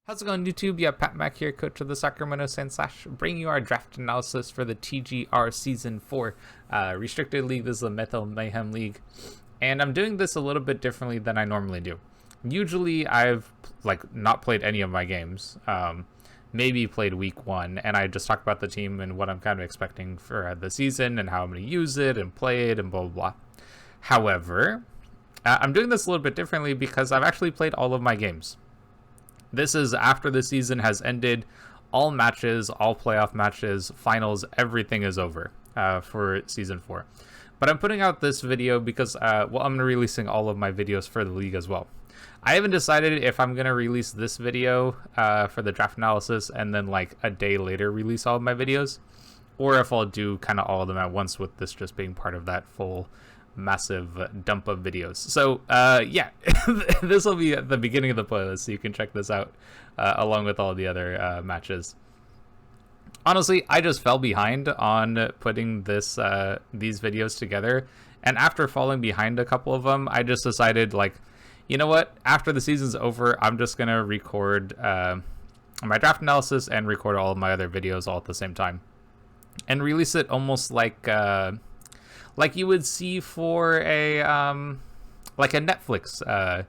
How's it going, YouTube? Yeah, Pat Mac here, coach of the Sacramento Sand/, bringing you our draft analysis for the TGR Season 4 Restricted League. This is the Mythical Mayhem League, and I'm doing this a little bit differently than I normally do. Usually, I've not played any of my games, maybe played week 1, and I just talk about the team and what I'm kind of expecting for the season and how I'm going to use it and play it and blah, blah, blah. However, I'm doing this a little bit differently because I've actually played all of my games. This is after the season has ended. All matches, all playoff matches, finals, everything is over for Season 4. But I'm putting out this video because, I'm going to be releasing all of my videos for the league as well. I haven't decided if I'm going to release this video for the draft analysis and then a day later release all of my videos, or if I'll do kind of all of them at once, with this just being part of that full massive dump of videos. So yeah, this will be at the beginning of the playlist, so you can check this out along with all the other matches. Honestly, I just fell behind on putting these videos together, and after falling behind a couple of them, I just decided, you know what, after the season's over, I'm just gonna record my draft analysis and record all of my other videos all at the same time and release it almost like you would see for a Netflix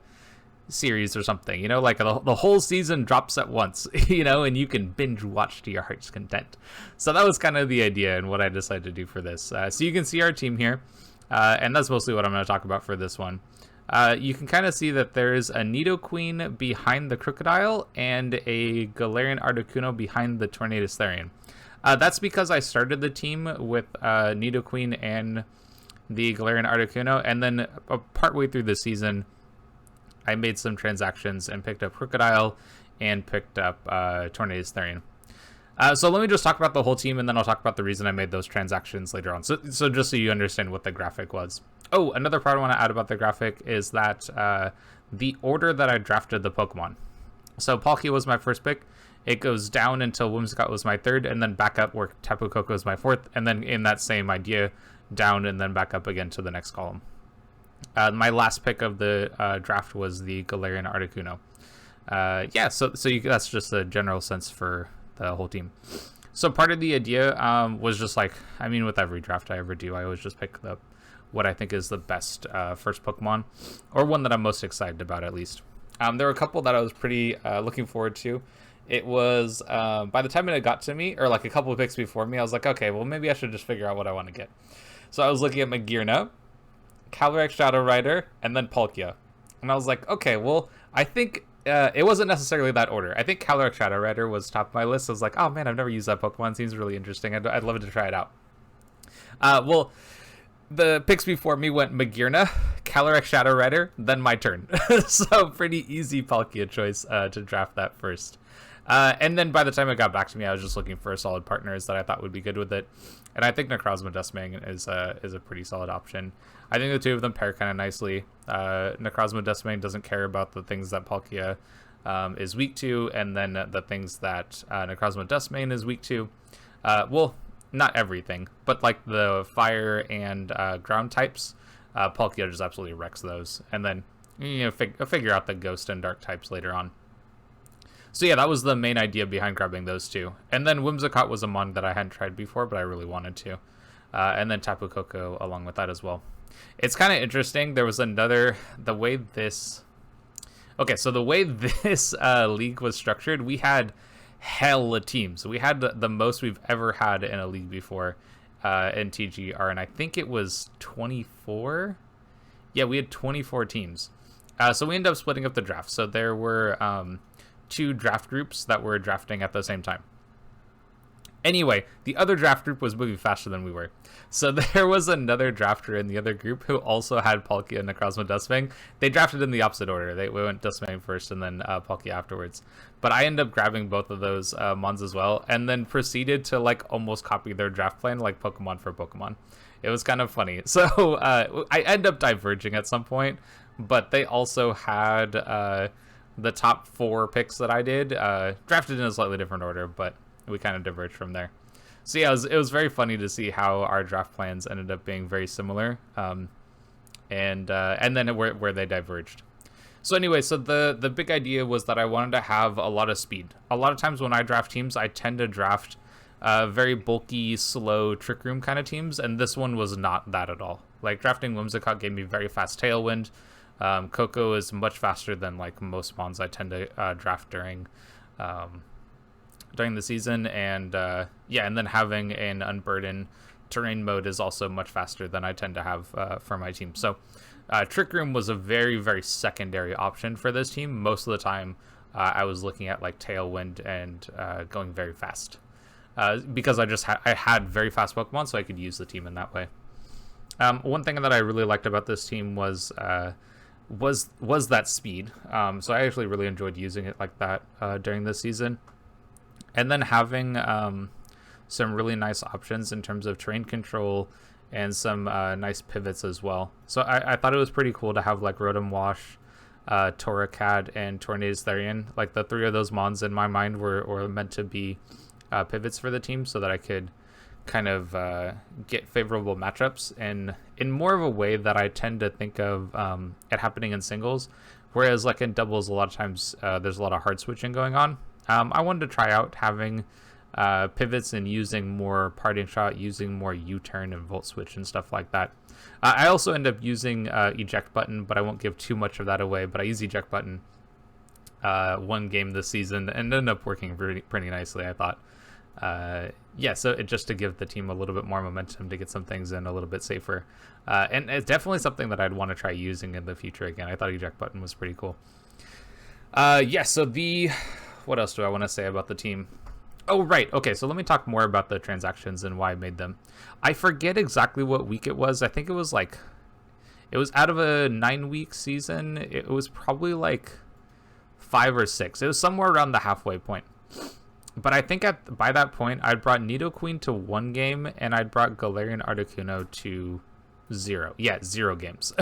series or something, the whole season drops at once, and you can binge watch to your heart's content. So that was kind of the idea and what I decided to do for this. So you can see our team here, and that's mostly what I'm going to talk about for this one. You can kind of see that there's a Nidoqueen behind the Crocodile and a Galarian Articuno behind the Tornadus Therian. That's because I started the team with Nidoqueen and the Galarian Articuno, and then partway through the season, I made some transactions and picked up Crocodile and picked up Tornadus Therian. So let me just talk about the whole team, and then I'll talk about the reason I made those transactions later on. So just so you understand what the graphic was. Oh, another part I want to add about the graphic is that the order that I drafted the Pokemon. So Palkia was my first pick. It goes down until Whimsicott was my third, and then back up where Tapu Koko is my fourth, and then in that same idea, down and then back up again to the next column. My last pick of the draft was the Galarian Articuno. Yeah, so that's just a general sense for the whole team. So part of the idea was just with every draft I ever do, I always just pick what I think is the best first Pokemon, or one that I'm most excited about, at least. There were a couple that I was pretty looking forward to. It was, by the time it got to me, or a couple of picks before me, I was like, okay, well, maybe I should just figure out what I want to get. So I was looking at Magearna, Calyrex Shadow Rider, and then Palkia. And I was like, okay, well, I think it wasn't necessarily that order. I think Calyrex Shadow Rider was top of my list. I was like, oh man, I've never used that Pokemon. Seems really interesting. I'd love to try it out. Well, the picks before me went Magearna, Calyrex Shadow Rider, then my turn. So pretty easy Palkia choice to draft that first. And then by the time it got back to me, I was just looking for solid partners that I thought would be good with it. And I think Necrozma Dustmang is a pretty solid option. I think the two of them pair kind of nicely. Necrozma Dustmang doesn't care about the things that Palkia is weak to, and then the things that Necrozma Dustmang is weak to. Well, not everything, but the fire and ground types, Palkia just absolutely wrecks those. And then, figure out the ghost and dark types later on. So yeah, that was the main idea behind grabbing those two. And then Whimsicott was a mon that I hadn't tried before, but I really wanted to. And then Tapu Koko along with that as well. It's kind of interesting. There was the way this league was structured, we had hella teams. We had the most we've ever had in a league before in TGR, and I think it was 24. Yeah, we had 24 teams. So we ended up splitting up the draft. So there were 2 draft groups that were drafting at the same time. Anyway, the other draft group was moving faster than we were. So there was another drafter in the other group who also had Palkia and Necrozma Dustmang. They drafted in the opposite order. We went Dustmang first and then Palkia afterwards. But I ended up grabbing both of those mons as well, and then proceeded to almost copy their draft plan Pokemon for Pokemon. It was kind of funny. So I ended up diverging at some point, but they also had the top 4 picks that I did drafted in a slightly different order, but we kind of diverged from there. So yeah, it was very funny to see how our draft plans ended up being very similar, and then where they diverged. So anyway, so the big idea was that I wanted to have a lot of speed. A lot of times when I draft teams, I tend to draft very bulky, slow Trick Room kind of teams, and this one was not that at all. Like, drafting Whimsicott gave me very fast Tailwind. Coco is much faster than like most mons I tend to draft during the season, and and then having an Unburden terrain mode is also much faster than I tend to have for my team. So Trick Room was a very, very secondary option for this team. Most of the time, I was looking at like Tailwind and going very fast because I had very fast Pokemon, so I could use the team in that way. One thing that I really liked about this team was that speed. So I actually really enjoyed using it like that during this season, and then having some really nice options in terms of terrain control and some nice pivots as well. So I thought it was pretty cool to have like Rotom Wash, Torracad, and Tornadus Therian. Like, the three of those mons in my mind were meant to be pivots for the team, so that I could kind of get favorable matchups, and in more of a way that I tend to think of it happening in singles, whereas like in doubles a lot of times there's a lot of hard switching going on. I wanted to try out having pivots and using more Parting Shot, using more U-turn and Volt Switch and stuff like that. I also end up using Eject Button, but I won't give too much of that away. But I use Eject Button one game this season and ended up working pretty nicely, I thought. So just to give the team a little bit more momentum to get some things in a little bit safer. And it's definitely something that I'd want to try using in the future again. I thought Eject Button was pretty cool. What else do I want to say about the team? Oh, right. Okay, so let me talk more about the transactions and why I made them. I forget exactly what week it was. I think it was out of a 9-week season. It was probably like 5 or 6. It was somewhere around the halfway point. But I think by that point, I'd brought Nidoqueen to 1 game, and I'd brought Galarian Articuno to 0. Yeah, 0 games.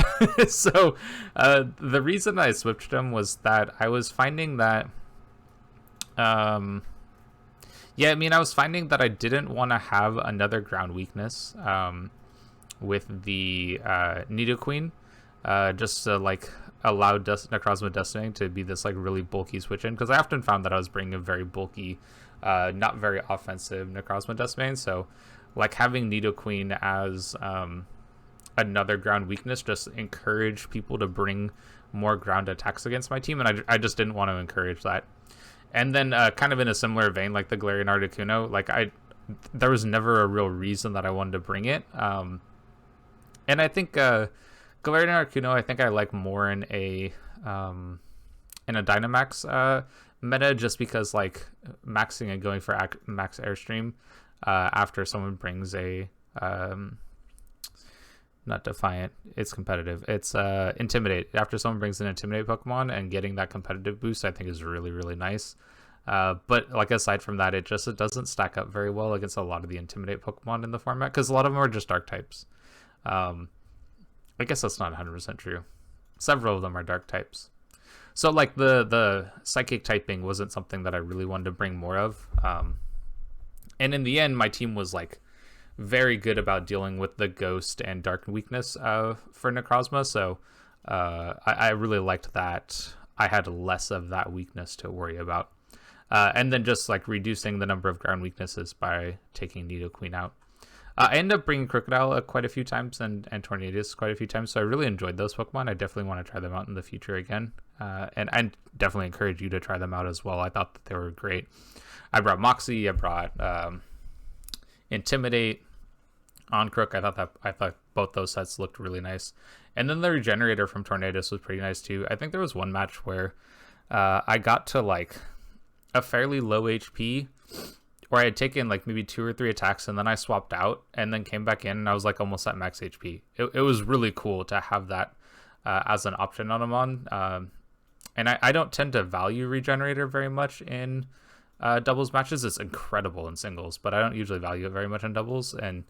So the reason I switched them was that I was finding that... I was finding that I didn't want to have another ground weakness with the Nidoqueen, just to like allow Necrozma Destiny to be this like really bulky switch in, because I often found that I was bringing a very bulky, not very offensive Necrozma Destiny. So like having Nidoqueen as another ground weakness just encouraged people to bring more ground attacks against my team, and I just didn't want to encourage that. And then kind of in a similar vein, like the Galarian Articuno, like there was never a real reason that I wanted to bring it. And I think Galarian Articuno, I think I like more in a Dynamax meta, just because like maxing and going for max Airstream after someone brings a not Defiant, it's competitive. It's Intimidate. After someone brings an Intimidate Pokemon and getting that competitive boost, I think is really, really nice. But like aside from that, it doesn't stack up very well against a lot of the Intimidate Pokemon in the format, because a lot of them are just Dark types. I guess that's not 100% true. Several of them are Dark types. So like the Psychic typing wasn't something that I really wanted to bring more of. And in the end, my team was like very good about dealing with the Ghost and Dark weakness for Necrozma, so I really liked that I had less of that weakness to worry about. And then just like reducing the number of ground weaknesses by taking Nidoqueen out. I ended up bringing Crocodile quite a few times and Tornadus quite a few times, so I really enjoyed those Pokemon. I definitely want to try them out in the future again. And I definitely encourage you to try them out as well. I thought that they were great. I brought Moxie, I brought Intimidate, Oncrook. I thought both those sets looked really nice. And then the Regenerator from Tornadus was pretty nice too. I think there was one match where I got to like a fairly low HP, where I had taken like maybe 2 or 3 attacks, and then I swapped out and then came back in and I was like almost at max HP. It was really cool to have that as an option on a mon. And I don't tend to value Regenerator very much in doubles matches. It's incredible in singles, but I don't usually value it very much in doubles. And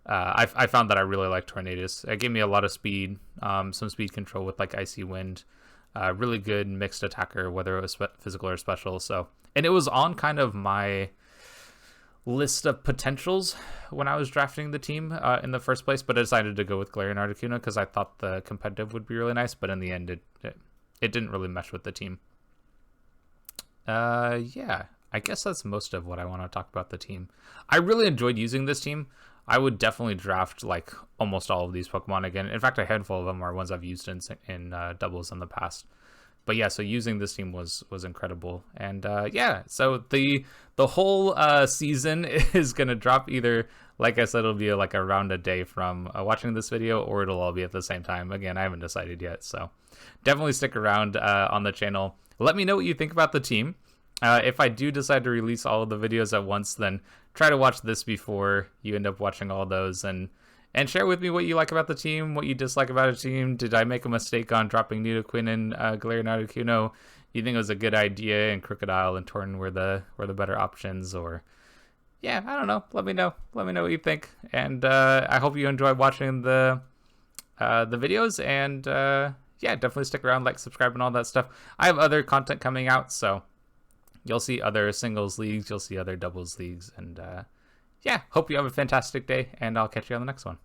I found that I really liked Tornadus. It gave me a lot of speed, some speed control with like Icy Wind, really good mixed attacker, whether it was physical or special. So, and it was on kind of my list of potentials when I was drafting the team in the first place, but I decided to go with Galarian Articuno because I thought the competitive would be really nice. But in the end, it didn't really mesh with the team. Yeah, I guess that's most of what I want to talk about the team. I really enjoyed using this team. I would definitely draft like almost all of these Pokemon again. In fact, a handful of them are ones I've used in doubles in the past. But yeah, so using this team was incredible. And yeah, so the whole season is gonna drop either, like I said, it'll be like around a day from watching this video, or it'll all be at the same time. Again, I haven't decided yet, so definitely stick around on the channel. Let me know what you think about the team. If I do decide to release all of the videos at once, then try to watch this before you end up watching all those, and share with me what you like about the team, what you dislike about a team. Did I make a mistake on dropping Nidoqueen and Galarian Articuno? You think it was a good idea, and Crocodile and Torn were the better options? Or yeah, I don't know. Let me know. Let me know what you think, and I hope you enjoy watching the videos, and yeah, definitely stick around, like, subscribe, and all that stuff. I have other content coming out, so you'll see other singles leagues, you'll see other doubles leagues, and yeah, hope you have a fantastic day, and I'll catch you on the next one.